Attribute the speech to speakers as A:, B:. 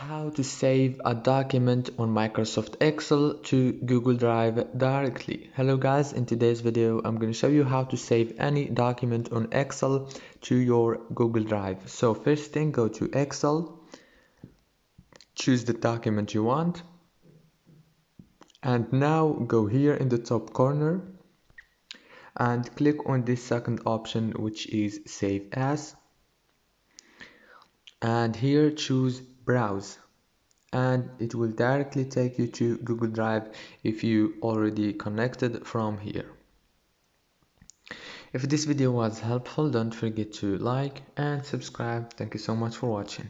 A: How to save a document on Microsoft Excel to Google Drive directly. Hello guys, in today's video I'm going to show you how to save any document on Excel to your Google Drive. So first thing, go to Excel, choose the document you want, and now go here in the top corner and click on this second option, which is Save As, and here choose Browse, and it will directly take you to Google Drive if you already connected from here. If this video was helpful, don't forget to like and subscribe. Thank you so much for watching.